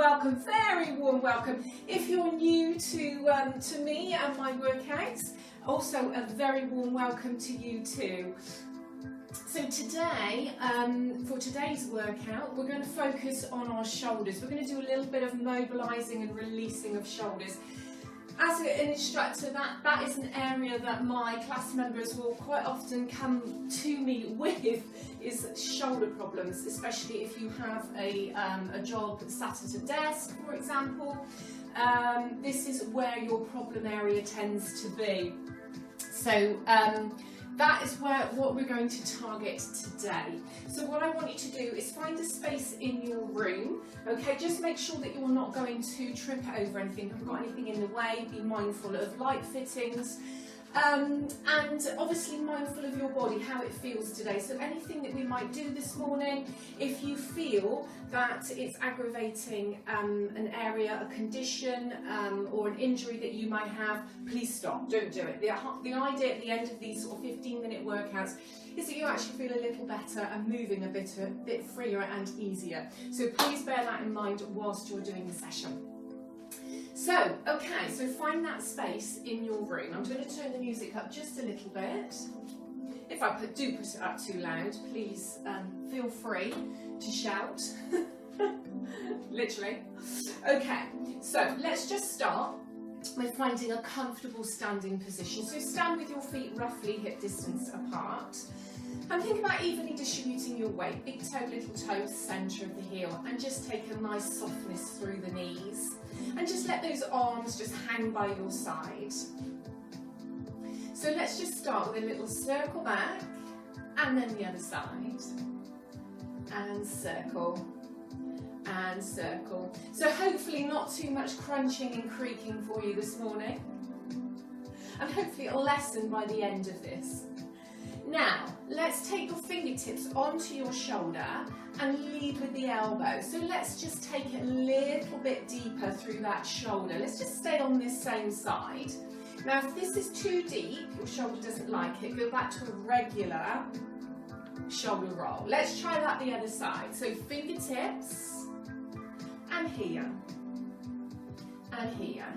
welcome, very warm welcome. If you're new to me and my workouts, also a very warm welcome to you too. So today, for today's workout, we're going to focus on our shoulders. We're going to do a little bit of mobilising and releasing of shoulders. As an instructor, that is an area that my class members will quite often come to me with, is shoulder problems, especially if you have a job sat at a desk, for example. This is where your problem area tends to be. So that is what we're going to target today. So what I want you to do is find a space in your room, okay? Just make sure that you're not going to trip over anything, haven't got anything in the way, be mindful of light fittings, and obviously mindful of your body, how it feels today. So anything that we might do this morning, if you feel that it's aggravating an area, a condition, or an injury that you might have, please stop, don't do it. The idea at the end of these sort of 15-minute workouts is that you actually feel a little better and moving a bit freer and easier. So please bear that in mind whilst you're doing the session. So, okay, so find that space in your room. I'm going to turn the music up just a little bit. If I do put it up too loud, please feel free to shout. Literally. Okay, so let's just start with finding a comfortable standing position. So stand with your feet roughly hip distance apart. And think about evenly distributing your weight. Big toe, little toe, centre of the heel. And just take a nice softness through the knees. And just let those arms just hang by your side. So let's just start with a little circle back. And then the other side. And circle. And circle. So hopefully not too much crunching and creaking for you this morning. And hopefully it'll lessen by the end of this. Now, let's take your fingertips onto your shoulder and lead with the elbow. So let's just take it a little bit deeper through that shoulder. Let's just stay on this same side. Now, if this is too deep, your shoulder doesn't like it, go back to a regular shoulder roll. Let's try that the other side. So fingertips, and here, and here.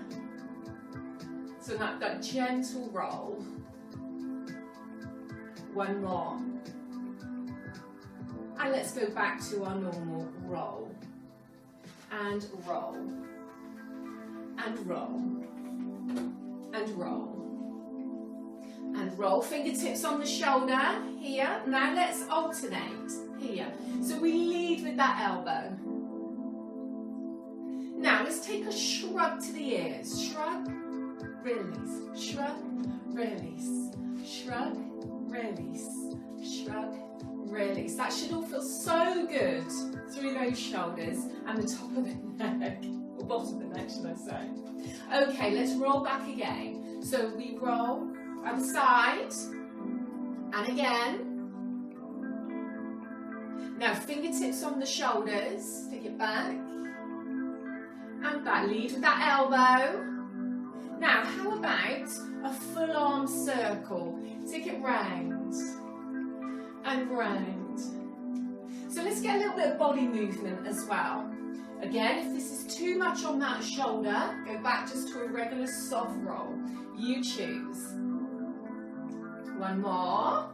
So that gentle roll. One more. And let's go back to our normal roll. And roll. And roll. And roll. And roll. Fingertips on the shoulder. Here. Now let's alternate. Here. So we lead with that elbow. Now let's take a shrug to the ears. Shrug. Release. Shrug. Release. Shrug. Release, shrug, release. That should all feel so good through those shoulders and the top of the neck, or bottom of the neck, should I say. Okay, let's roll back again. So we roll other side, and again. Now fingertips on the shoulders, take it back, and back. Lead with that elbow. Now, how about a full arm circle? Take it round and round. So let's get a little bit of body movement as well. Again, if this is too much on that shoulder, go back just to a regular soft roll. You choose. One more.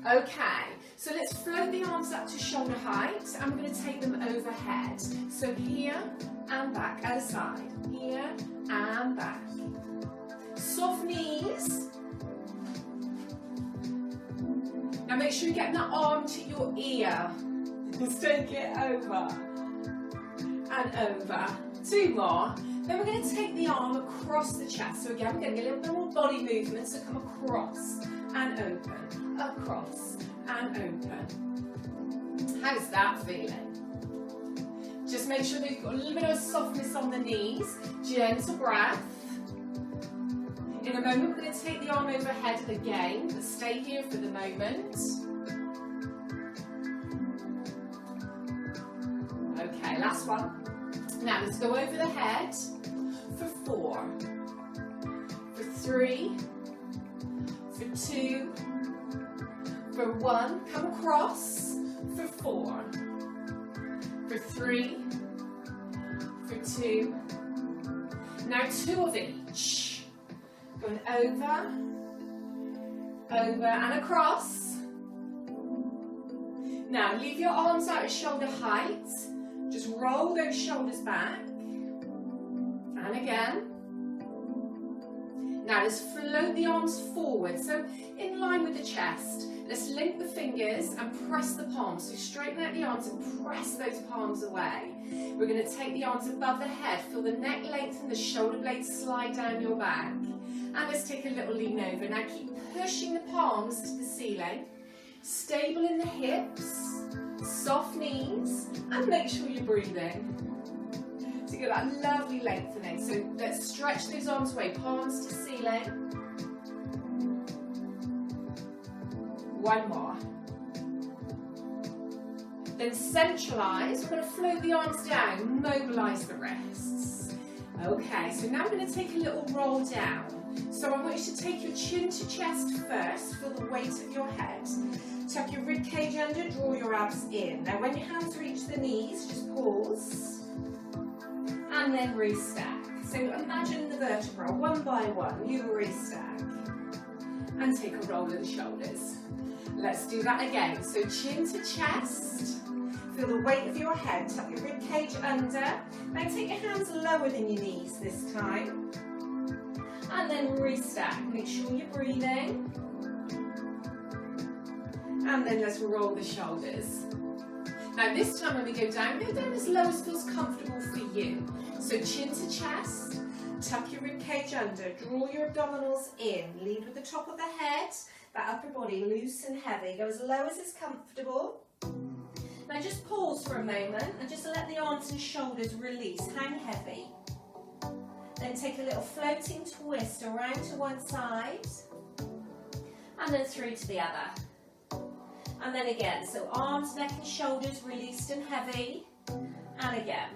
Okay, so let's float the arms up to shoulder height. I'm going to take them overhead. So here and back, other side. Here and back. Soft knees. Now make sure you get that arm to your ear. Just take it over. And over. Two more. Then we're going to take the arm across the chest. So again, we're getting a little bit more body movement. So come across and open. Across and open. How's that feeling? Just make sure that you've got a little bit of softness on the knees. Gentle breath. In a moment, we're going to take the arm overhead again, but stay here for the moment. Okay, last one. Now let's go over the head for 4, for 3, for 2, for 1. Come across for 4, for 3, 2. Now 2 of each. Going over, over and across. Now leave your arms out at shoulder height. Just roll those shoulders back. And again. Now let's float the arms forward, so in line with the chest. Let's link the fingers and press the palms. So straighten out the arms and press those palms away. We're going to take the arms above the head, feel the neck lengthen, the shoulder blades slide down your back. And let's take a little lean over. Now keep pushing the palms to the ceiling. Stable in the hips, soft knees, and make sure you're breathing. To get that lovely lengthening. So let's stretch those arms away, palms to ceiling. One more. Then centralise. We're going to float the arms down, mobilise the wrists. Okay, so now we're going to take a little roll down. So I want you to take your chin to chest first, feel the weight of your head. Tuck your rib cage under, draw your abs in. Now when your hands reach the knees, just pause. And then restack. So imagine the vertebra, one by one, you restack. And take a roll of the shoulders. Let's do that again. So chin to chest, feel the weight of your head, tuck your rib cage under. Now take your hands lower than your knees this time. And then restack, make sure you're breathing. And then let's roll the shoulders. Now this time when we go down as low as feels comfortable for you. So chin to chest, tuck your rib cage under, draw your abdominals in, lead with the top of the head, that upper body loose and heavy, go as low as is comfortable. Now just pause for a moment and just let the arms and shoulders release, hang heavy. Then take a little floating twist around to one side and then through to the other. And then again, so arms, neck and shoulders released and heavy, and again.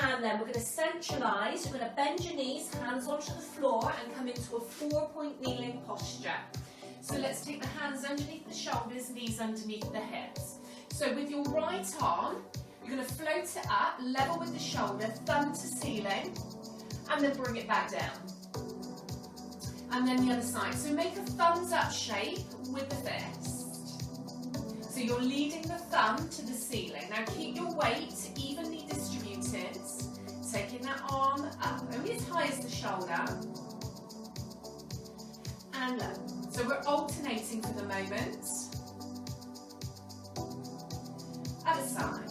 And then we're going to centralise, we're going to bend your knees, hands onto the floor and come into a 4-point kneeling posture. So let's take the hands underneath the shoulders, knees underneath the hips. So with your right arm, you're going to float it up, level with the shoulder, thumb to ceiling, and then bring it back down. And then the other side. So make a thumbs up shape with the fist. So you're leading the thumb to the ceiling. Now keep your weight evenly distributed, taking that arm up, only as high as the shoulder, and low. So we're alternating for the moment. Other side.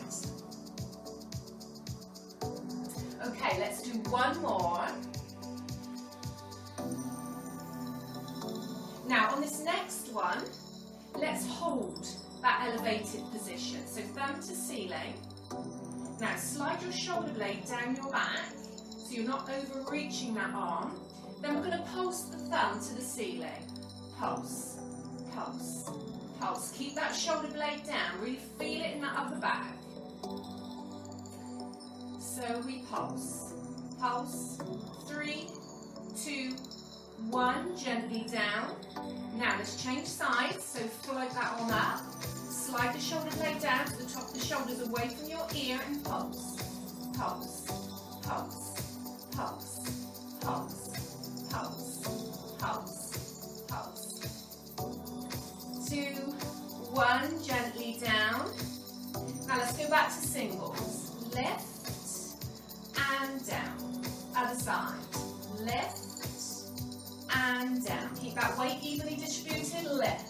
Okay, let's do one more. Now on this next one, let's hold that elevated position. So thumb to ceiling. Now slide your shoulder blade down your back, so you're not overreaching that arm. Then we're going to pulse the thumb to the ceiling. Pulse, pulse, pulse. Keep that shoulder blade down, really feel it in that upper back. So we pulse, pulse, 3, 2, 1, gently down. Now let's change sides, so float that arm up. Slide the shoulder blade down to the top of the shoulders away from your ear and pulse, pulse, pulse, pulse, pulse, pulse, pulse, pulse. 2, 1, gently down. Now let's go back to singles. Lift and down. Other side. Lift and down. Keep that weight evenly distributed. Lift.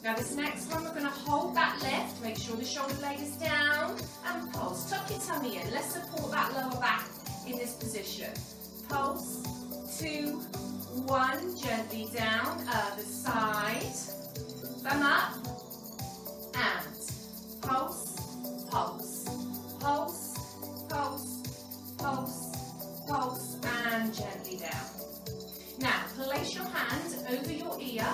Now this next one, we're going to hold that lift. Make sure the shoulder blade is down and pulse. Tuck your tummy in. Let's support that lower back in this position. Pulse. 2, 1. Gently down. Other side. Thumb up and pulse, pulse, pulse, pulse, pulse, pulse, and gently down. Now place your hand over your ear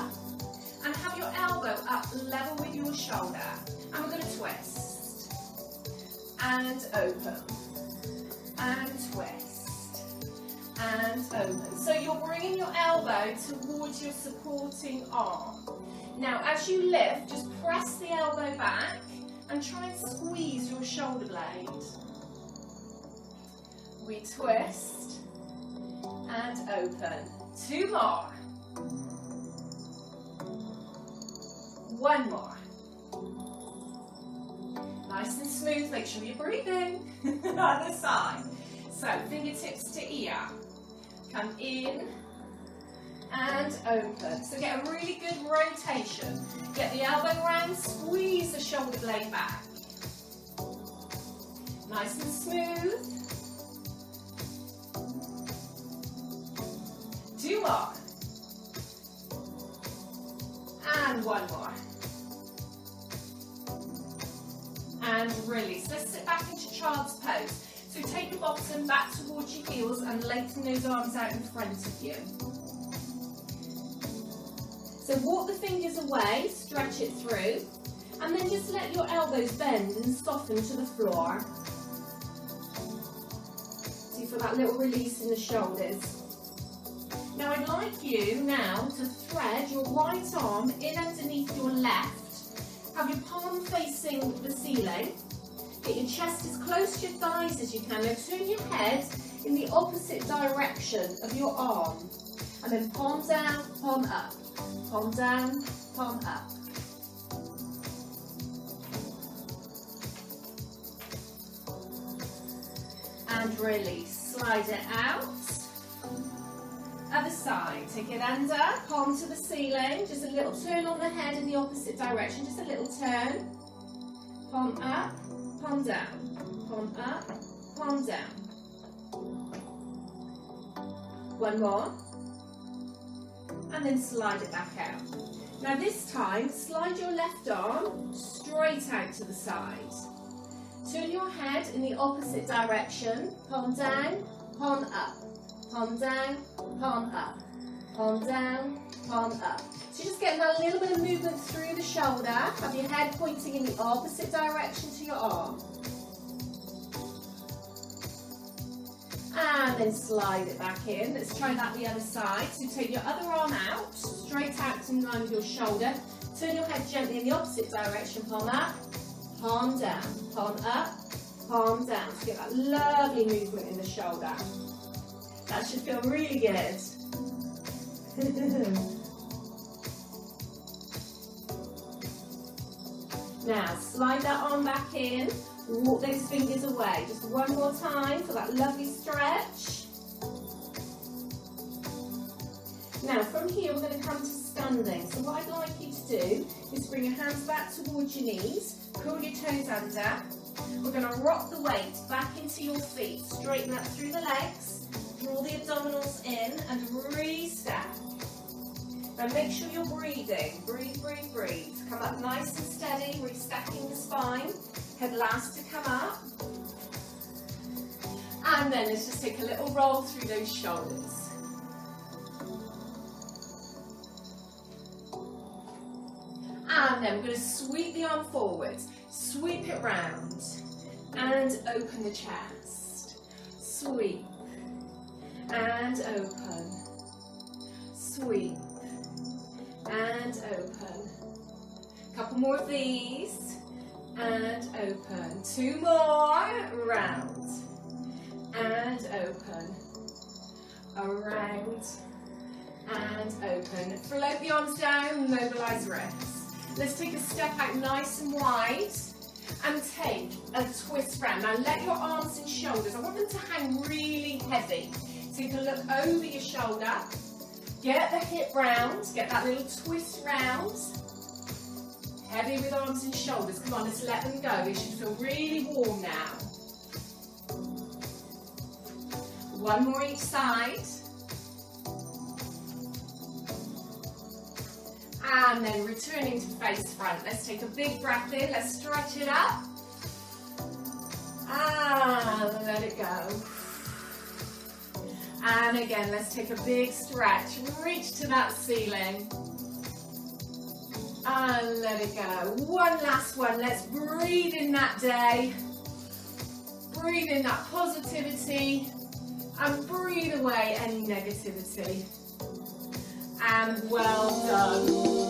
and have your elbow up level with your shoulder. And we're going to twist and open and twist and open. So you're bringing your elbow towards your supporting arm. Now as you lift, just press the elbow back and try and squeeze your shoulder shoulder blade. We twist and open. 2 more. 1 more. Nice and smooth, make sure you're breathing. Other side. So fingertips to ear. Come in and open. So get a really good rotation. Get the elbow round, squeeze the shoulder blade back. Nice and smooth. 2 more. And 1 more. And release. Let's sit back into child's pose. So take the bottom back towards your heels and lengthen those arms out in front of you. So walk the fingers away, stretch it through, and then just let your elbows bend and soften to the floor. So you feel that little release in the shoulders. Now I'd like you now to thread your right arm in underneath your left. Have your palm facing the ceiling. Get your chest as close to your thighs as you can. Now turn your head in the opposite direction of your arm. And then palm down, palm up. Palm down, palm up. And release. Slide it out. Other side. Take it under, palm to the ceiling. Just a little turn on the head in the opposite direction. Just a little turn. Palm up, palm down. Palm up, palm down. 1 more. And then slide it back out. Now this time, slide your left arm straight out to the side. Turn your head in the opposite direction. Palm down, palm up. Palm down, palm up. Palm down, palm up. So you're just getting that little bit of movement through the shoulder. Have your head pointing in the opposite direction to your arm. And then slide it back in. Let's try that the other side. So take your other arm out, straight out in line with your shoulder. Turn your head gently in the opposite direction. Palm up, palm down. Palm up, palm down. So get that lovely movement in the shoulder. That should feel really good. Now, slide that arm back in. Walk those fingers away. Just 1 more time for that lovely stretch. Now, from here, we're going to come to standing. So what I'd like you to do is bring your hands back towards your knees. Curl your toes under. We're going to rock the weight back into your feet. Straighten up through the legs. Draw the abdominals in and re-step. Now make sure you're breathing. Breathe, breathe, breathe. Come up nice and steady, restacking the spine. Head last to come up. And then let's just take a little roll through those shoulders. And then we're going to sweep the arm forwards. Sweep it round. And open the chest. Sweep. And open. Sweep. And open. Couple more of these. And open. 2 more. Round. And open. Around. And open. Float the arms down. Mobilise wrists. Let's take a step out nice and wide. And take a twist round. Now let your arms and shoulders, I want them to hang really heavy. So you can look over your shoulder. Get the hip round. Get that little twist round. Heavy with arms and shoulders. Come on, let's let them go. They should feel really warm now. 1 more each side. And then returning to face front. Let's take a big breath in. Let's stretch it up. And let it go. And again, let's take a big stretch. Reach to that ceiling. And let it go. 1 last one. Let's breathe in that day. Breathe in that positivity. And breathe away any negativity. And well done.